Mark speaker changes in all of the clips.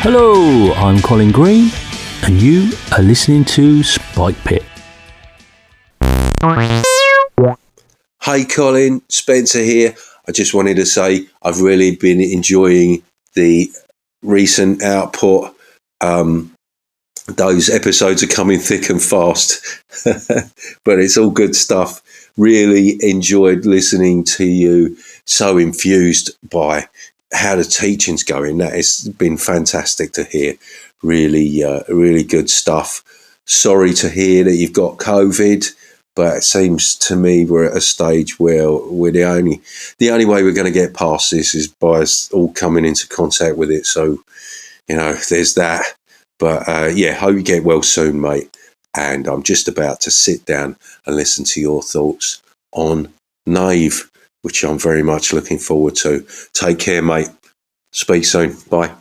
Speaker 1: Hello, I'm Colin Green, and you are listening to Spike Pit.
Speaker 2: Hey Colin, Spencer here. I just wanted to say I've really been enjoying the recent output. Those episodes are coming thick and fast, but it's all good stuff. Really enjoyed listening to you, so infused by how the teaching's going. That has been fantastic to hear. Really good stuff. Sorry to hear that you've got COVID, but it seems to me we're at a stage where we're the only way we're going to get past this is by us all coming into contact with it. So, there's that. But hope you get well soon, mate. And I'm just about to sit down and listen to your thoughts on Nave, which I'm very much looking forward to. Take care, mate. Speak soon. Bye.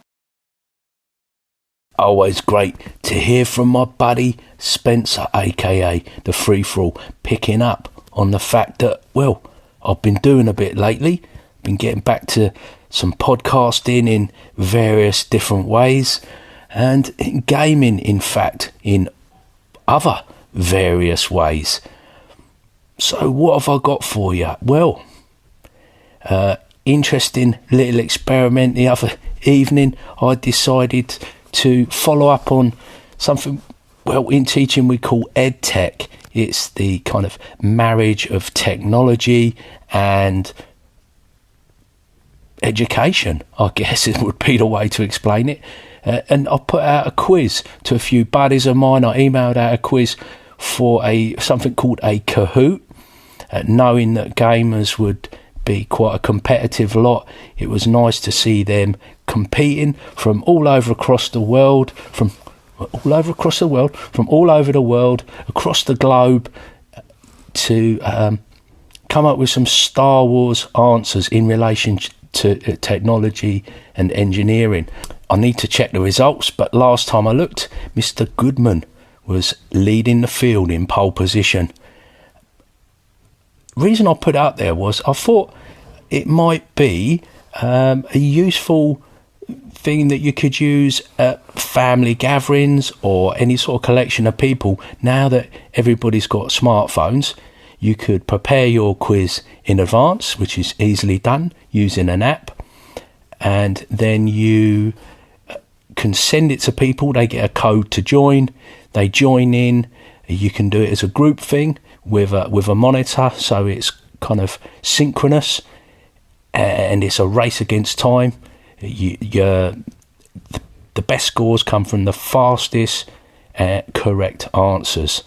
Speaker 1: Always great to hear from my buddy Spencer, aka The Free For All, picking up on the fact that, well, I've been doing a bit lately, been getting back to some podcasting in various different ways, and gaming, in fact, in other various ways. So what have I got for you? Well, interesting little experiment the other evening. I decided to follow up on something, well, in teaching we call EdTech. It's the kind of marriage of technology and education, I guess it would be the way to explain it. And I put out a quiz to a few buddies of mine. I emailed out a quiz for something called a Kahoot, knowing that gamers would be quite a competitive lot. It was nice to see them competing from all over across the world, across the globe, to come up with some Star Wars answers in relation to technology and engineering. I need to check the results, but last time I looked, Mr. Goodman was leading the field in pole position. Reason I put it out there was I thought it might be a useful thing that you could use at family gatherings or any sort of collection of people. Now that everybody's got smartphones, you could prepare your quiz in advance, which is easily done using an app, and then you can send it to people. They get a code to join. They join in. You can do it as a group thing with a monitor, so it's kind of synchronous, and it's a race against time. The best scores come from the fastest correct answers,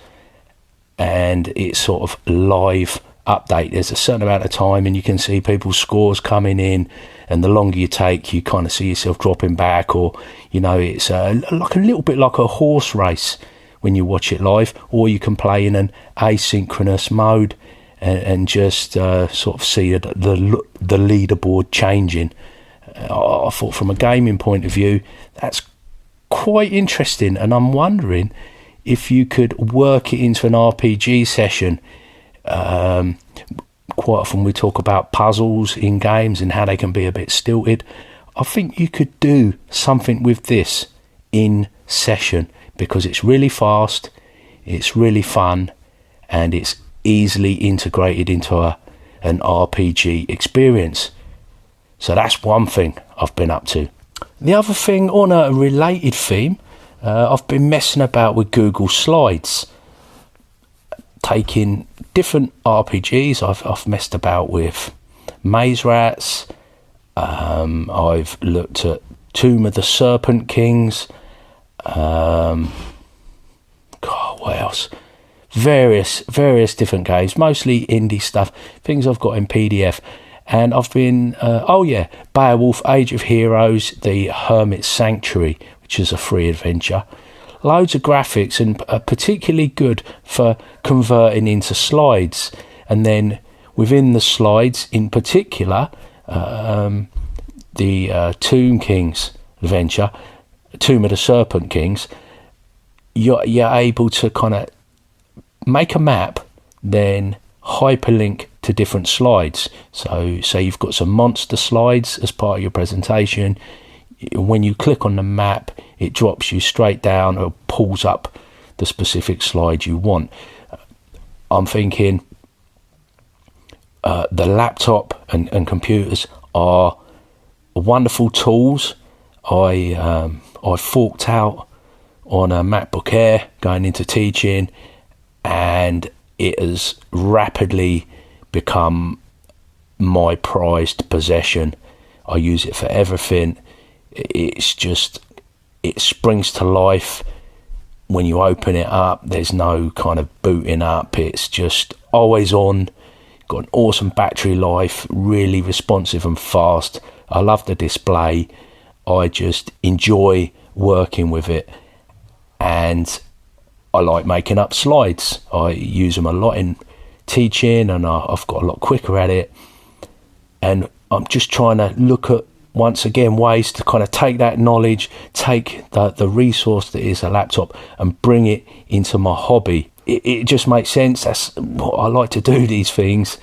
Speaker 1: and it's sort of live update. There's a certain amount of time, and you can see people's scores coming in, and the longer you take, you kind of see yourself dropping back, or it's like a little bit like a horse race when you watch it live, or you can play in an asynchronous mode and just sort of see the leaderboard changing. I thought from a gaming point of view, that's quite interesting, and I'm wondering if you could work it into an RPG session. Quite often we talk about puzzles in games and how they can be a bit stilted. I think you could do something with this in session, because it's really fast, it's really fun, and it's easily integrated into an RPG experience. So that's one thing I've been up to. The other thing, on a related theme, I've been messing about with Google Slides, taking different RPGs. I've messed about with Maze Rats. I've looked at Tomb of the Serpent Kings. What else? Various different games, mostly indie stuff, things I've got in PDF. And I've been, Beowulf, Age of Heroes, The Hermit Sanctuary, which is a free adventure. Loads of graphics, and particularly good for converting into slides. And then within the slides, in particular, the Tomb Kings adventure, Tomb of the Serpent Kings, you're able to kind of make a map, then hyperlink to different slides. So say you've got some monster slides as part of your presentation, when you click on the map, it drops you straight down or pulls up the specific slide you want. I'm thinking the laptop and computers are wonderful tools. I forked out on a MacBook Air going into teaching, and it has rapidly become my prized possession. I use it for everything. It's just, it springs to life when you open it up. There's no kind of booting up. It's just always on. Got an awesome battery life, really responsive and fast. I love the display. I just enjoy working with it, and I like making up slides. I use them a lot in teaching, and I've got a lot quicker at it. And I'm just trying to look at, once again, ways to kind of take that knowledge, take the resource that is a laptop, and bring it into my hobby. It just makes sense. That's what I like to do, these things.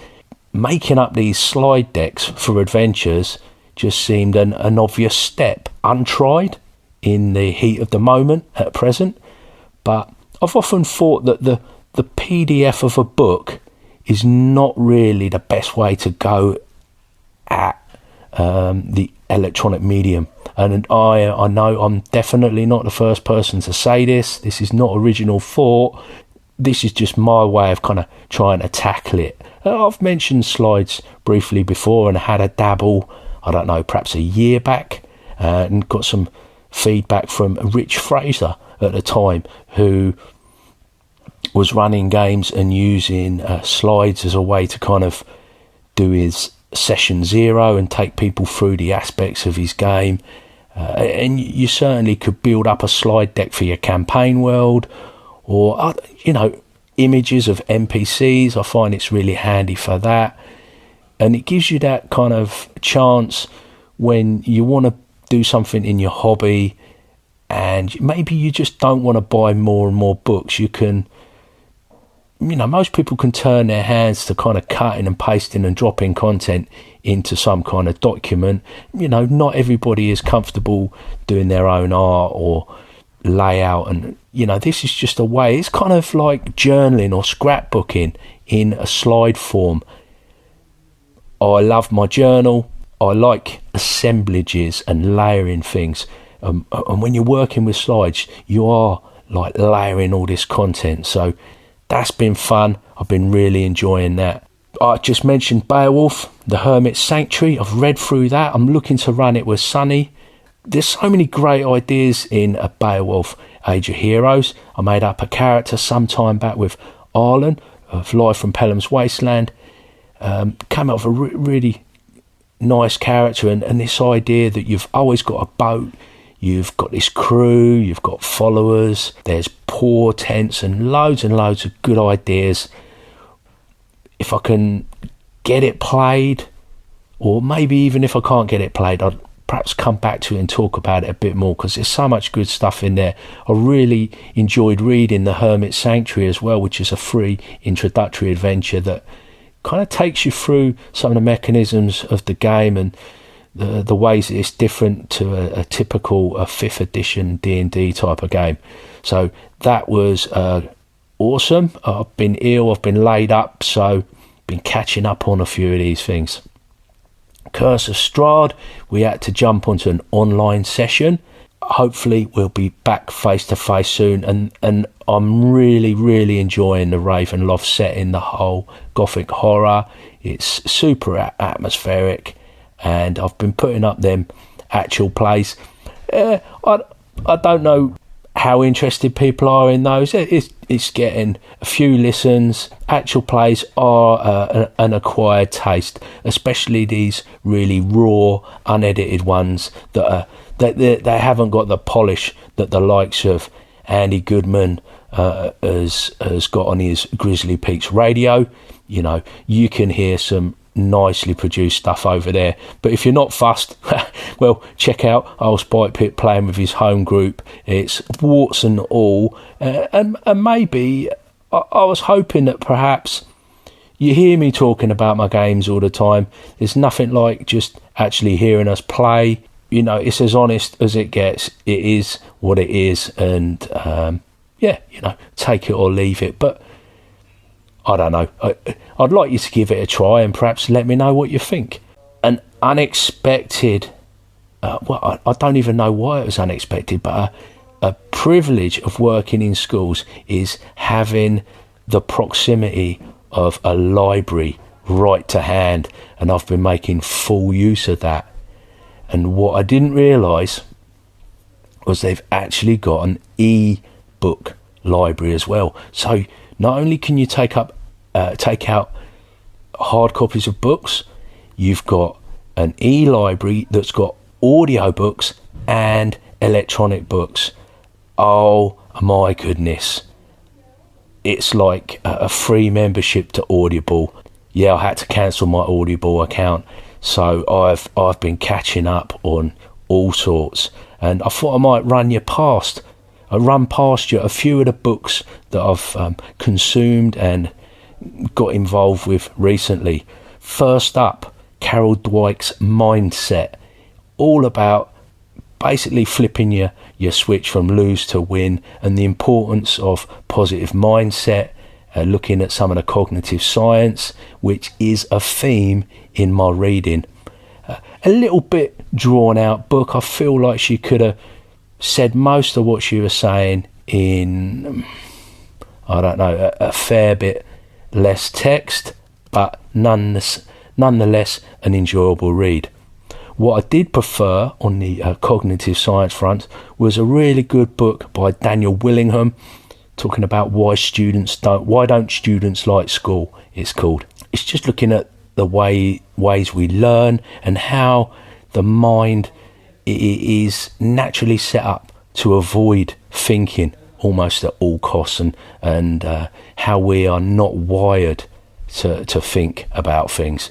Speaker 1: Making up these slide decks for adventures just seemed an obvious step, untried in the heat of the moment at present. But I've often thought that the PDF of a book is not really the best way to go at the electronic medium. And I know I'm definitely not the first person to say this. This is not original thought. This is just my way of kind of trying to tackle it. I've mentioned slides briefly before and had a dabble, I don't know, perhaps a year back, and got some feedback from Rich Fraser at the time, who was running games and using slides as a way to kind of do his session zero and take people through the aspects of his game. And you certainly could build up a slide deck for your campaign world, or images of NPCs. I find it's really handy for that, and it gives you that kind of chance when you want to do something in your hobby and maybe you just don't want to buy more and more books. You can, most people can turn their hands to kind of cutting and pasting and dropping content into some kind of document. Not everybody is comfortable doing their own art or layout, and this is just a way. It's kind of like journaling or scrapbooking in a slide form. I love my journal. I like assemblages and layering things, and when you're working with slides, you are like layering all this content. So that's been fun. I've been really enjoying that. I just mentioned Beowulf, The Hermit's Sanctuary. I've read through that. I'm looking to run it with Sonny. There's so many great ideas in a Beowulf Age of Heroes. I made up a character some time back with Arlen of Live from Pelham's Wasteland. Came up with a really nice character, and this idea that you've always got a boat, you've got this crew, you've got followers, there's portents and loads of good ideas. If I can get it played, or maybe even if I can't get it played, I'd perhaps come back to it and talk about it a bit more, because there's so much good stuff in there. I really enjoyed reading The Hermit's Sanctuary as well, which is a free introductory adventure that kind of takes you through some of the mechanisms of the game and the ways that it's different to a typical 5th edition D&D type of game. So that was awesome. I've been ill, I've been laid up, so been catching up on a few of these things. Curse of Strahd, we had to jump onto an online session. Hopefully we'll be back face to face soon, and I'm really enjoying the Ravenloft setting, the whole gothic horror. It's super atmospheric, and I've been putting up them actual plays. I don't know how interested people are in those. It's getting a few listens. Actual plays are an acquired taste, especially these really raw, unedited ones that they haven't got the polish that the likes of Andy Goodman has got on his Grizzly Peaks radio. You can hear some nicely produced stuff over there, but if you're not fussed, well, check out old Spike Pit playing with his home group. It's warts and all, and maybe I was hoping that perhaps you hear me talking about my games all the time. There's nothing like just actually hearing us play. it's as honest as it gets. It is what it is, and take it or leave it. But I don't know. I'd like you to give it a try and perhaps let me know what you think. An unexpected, I don't even know why it was unexpected, but a privilege of working in schools is having the proximity of a library right to hand, and I've been making full use of that. And what I didn't realise was they've actually got an e-book library as well. So not only can you take out hard copies of books, you've got an e-library that's got audiobooks and electronic books. Oh my goodness. It's like a free membership to Audible. Yeah, I had to cancel my Audible account. So I've been catching up on all sorts. And I thought I might run past you a few of the books that I've consumed and got involved with recently. First up, Carol Dweck's Mindset, all about basically flipping your switch from lose to win, and the importance of positive mindset, looking at some of the cognitive science, which is a theme in my reading. A little bit drawn out book. I feel like she could have said most of what she was saying in, I don't know, a fair bit less text, but nonetheless an enjoyable read. What I did prefer on the cognitive science front was a really good book by Daniel Willingham, talking about why don't students like school, it's called. It's just looking at the ways we learn and how the mind is naturally set up to avoid thinking almost at all costs, and how we are not wired to think about things.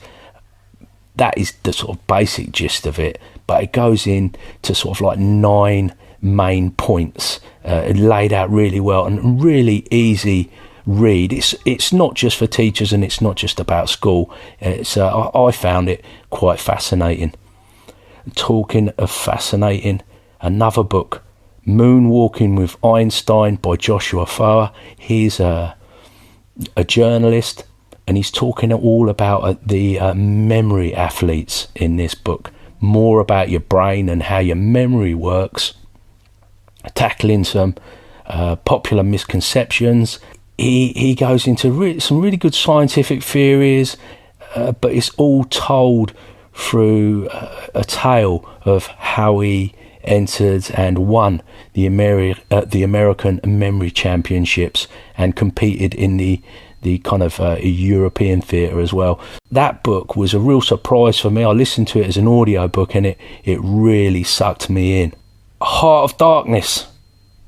Speaker 1: That is the sort of basic gist of it, but it goes into sort of like 9 main points, laid out really well and really easy read. It's not just for teachers, and it's not just about school. I found it quite fascinating. Talking of fascinating, another book, Moonwalking with Einstein by Joshua Foer. He's a journalist, and he's talking all about the memory athletes in this book, more about your brain and how your memory works, tackling some popular misconceptions. He goes into some really good scientific theories, but it's all told through a tale of how he entered and won the American Memory Championships and competed in the kind of European theatre as well. That book was a real surprise for me. I listened to it as an audiobook, and it really sucked me in. Heart of Darkness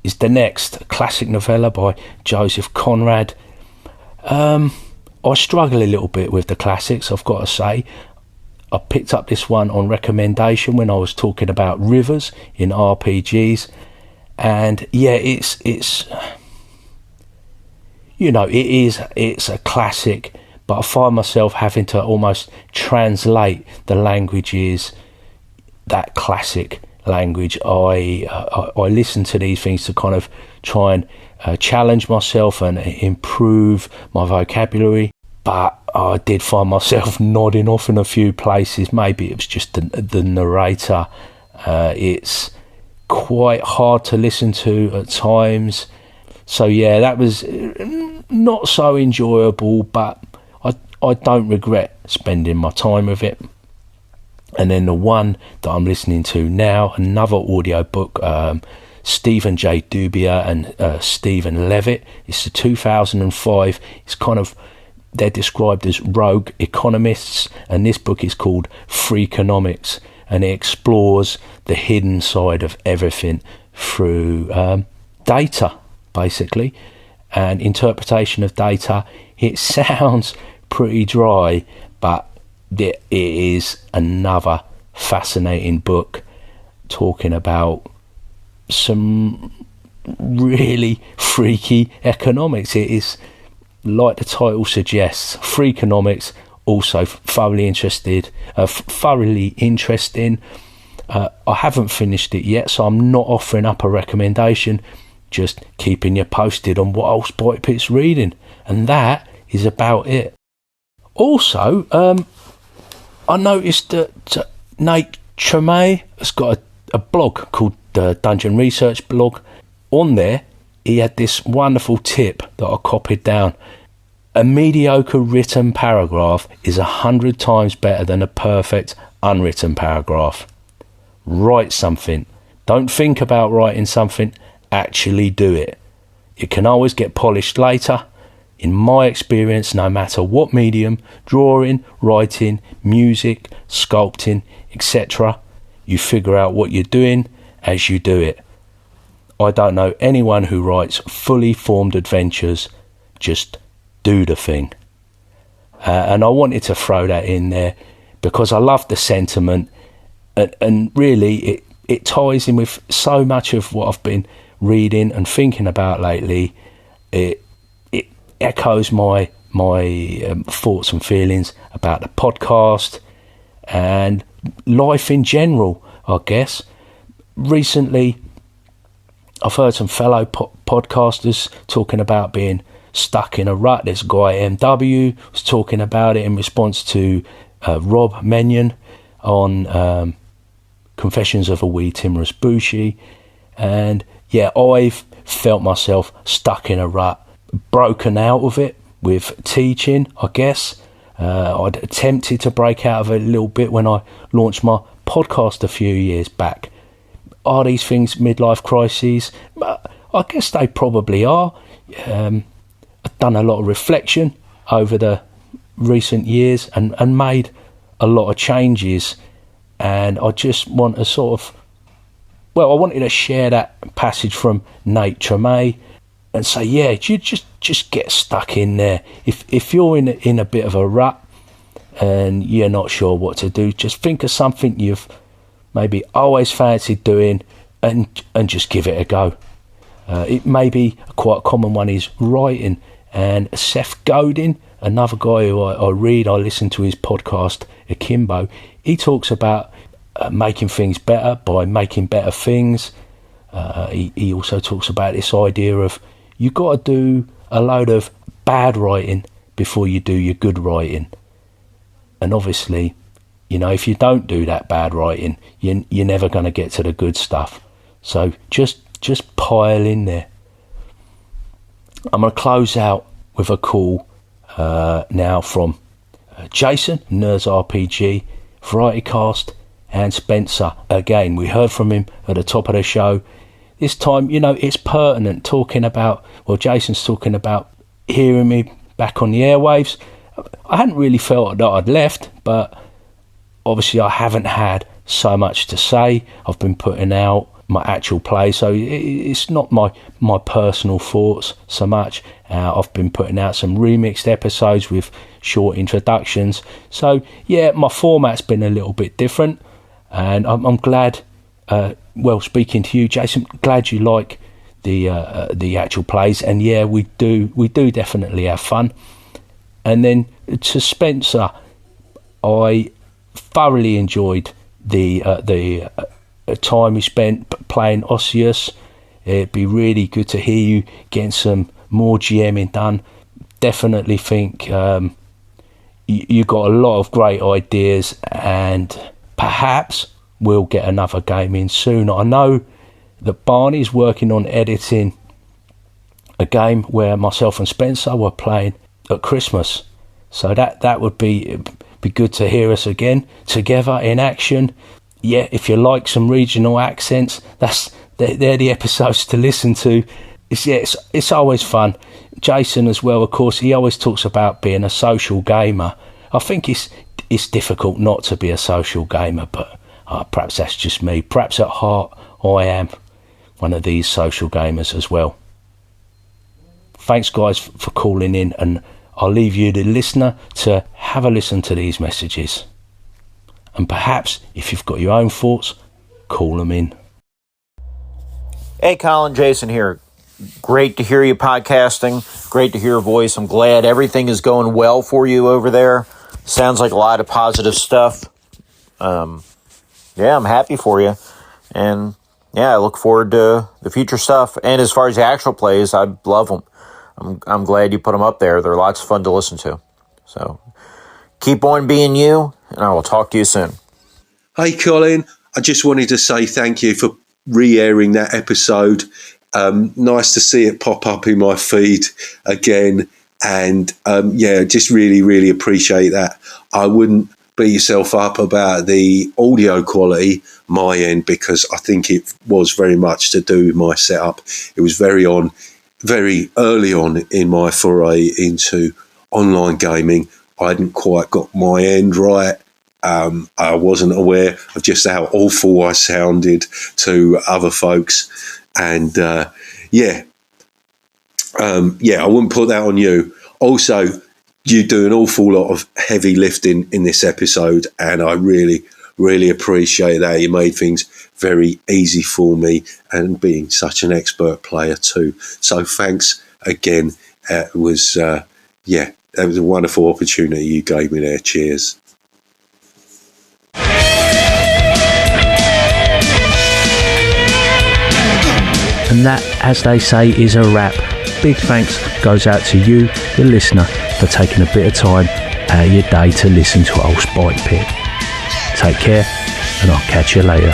Speaker 1: is the next classic novella by Joseph Conrad. I struggle a little bit with the classics, I've got to say. I picked up this one on recommendation when I was talking about rivers in RPGs, and yeah, it's a classic, but I find myself having to almost translate the languages, that classic language. I listen to these things to kind of try and challenge myself and improve my vocabulary, but I did find myself nodding off in a few places. Maybe it was just the narrator. It's quite hard to listen to at times. So yeah, that was not so enjoyable, but I don't regret spending my time with it. And then the one that I'm listening to now, another audiobook, Stephen J. Dubia and Stephen Levitt. It's the 2005. It's kind of, they're described as rogue economists, and this book is called Freakonomics, and it explores the hidden side of everything through data, basically, and interpretation of data. It sounds pretty dry, but it is another fascinating book talking about some really freaky economics. It is, like the title suggests, Freakonomics. Also thoroughly interesting. I haven't finished it yet, so I'm not offering up a recommendation, just keeping you posted on what old Spotty Pitt's reading, and that is about it. Also, I noticed that Nate Tremay has got a blog called the Dungeon Research Blog. On there, he had this wonderful tip that I copied down. A mediocre written paragraph is 100 times better than a perfect unwritten paragraph. Write something. Don't think about writing something, actually do it. It can always get polished later. In my experience, no matter what medium, drawing, writing, music, sculpting, etc., you figure out what you're doing as you do it. I don't know anyone who writes fully formed adventures. Just do the thing. And I wanted to throw that in there because I love the sentiment, and really it ties in with so much of what I've been reading and thinking about lately. It echoes my thoughts and feelings about the podcast and life in general, I guess. Recently, I've heard some fellow podcasters talking about being stuck in a rut. This guy MW was talking about it in response to Rob Menyon on Confessions of a Wee Timorous Bushi. And yeah, I've felt myself stuck in a rut, broken out of it with teaching, I guess. I'd attempted to break out of it a little bit when I launched my podcast a few years back. Are these things midlife crises? I guess they probably are. I've done a lot of reflection over the recent years and made a lot of changes, and I just want to I wanted to share that passage from Nate Tremay and say, yeah, you just get stuck in there. If you're in a bit of a rut and you're not sure what to do, just think of something you've maybe always fancied doing and just give it a go. It may be quite a common one is writing, and Seth Godin, another guy who I listen to his podcast Akimbo, he talks about making things better by making better things. He also talks about this idea of you got to do a load of bad writing before you do your good writing. And obviously, you know, if you don't do that bad writing, you're never going to get to the good stuff. So just pile in there. I'm going to close out with a call now from Jason, Nerds RPG, VarietyCast, and Spencer. Again, we heard from him at the top of the show. This time, you know, it's pertinent Jason's talking about hearing me back on the airwaves. I hadn't really felt that I'd left, but obviously I haven't had so much to say. I've been putting out my actual play, so it's not my personal thoughts so much. I've been putting out some remixed episodes with short introductions, so yeah, my format's been a little bit different, and I'm glad, speaking to you, Jason, glad you like the actual plays, and yeah, we do definitely have fun. And then to Spencer, I thoroughly enjoyed the time we spent playing Osseous. It'd be really good to hear you getting some more GMing done. Definitely think you got a lot of great ideas, and perhaps we'll get another game in soon. I know that Barney's working on editing a game where myself and Spencer were playing at Christmas, so that would be good to hear us again together in action. Yeah, if you like some regional accents, they're the episodes to listen to. It's always fun. Jason as well, of course, he always talks about being a social gamer. I think it's difficult not to be a social gamer, but perhaps that's just me. Perhaps at heart I am one of these social gamers as well. Thanks guys for calling in, and I'll leave you, the listener, to have a listen to these messages. And perhaps, if you've got your own thoughts, call them in.
Speaker 3: Hey, Colin, Jason here. Great to hear you podcasting. Great to hear your voice. I'm glad everything is going well for you over there. Sounds like a lot of positive stuff. yeah, I'm happy for you. And yeah, I look forward to the future stuff. And as far as the actual plays, I love them. I'm glad you put them up there. They're lots of fun to listen to. So keep on being you, and I will talk to you soon.
Speaker 2: Hey, Colin, I just wanted to say thank you for re-airing that episode. Nice to see it pop up in my feed again. And just really, really appreciate that. I wouldn't beat yourself up about the audio quality, my end, because I think it was very much to do with my setup. It was very early on in my foray into online gaming. I hadn't quite got my end right. I wasn't aware of just how awful I sounded to other folks. And I wouldn't put that on you. Also, you do an awful lot of heavy lifting in this episode, and I really, really appreciate that. You made things very easy for me, and being such an expert player too. So thanks again. It was, that was a wonderful opportunity you gave me there. Cheers.
Speaker 1: And that, as they say, is a wrap. Big thanks goes out to you, the listener, for taking a bit of time out of your day to listen to Old Spike Pit. Take care, and I'll catch you later.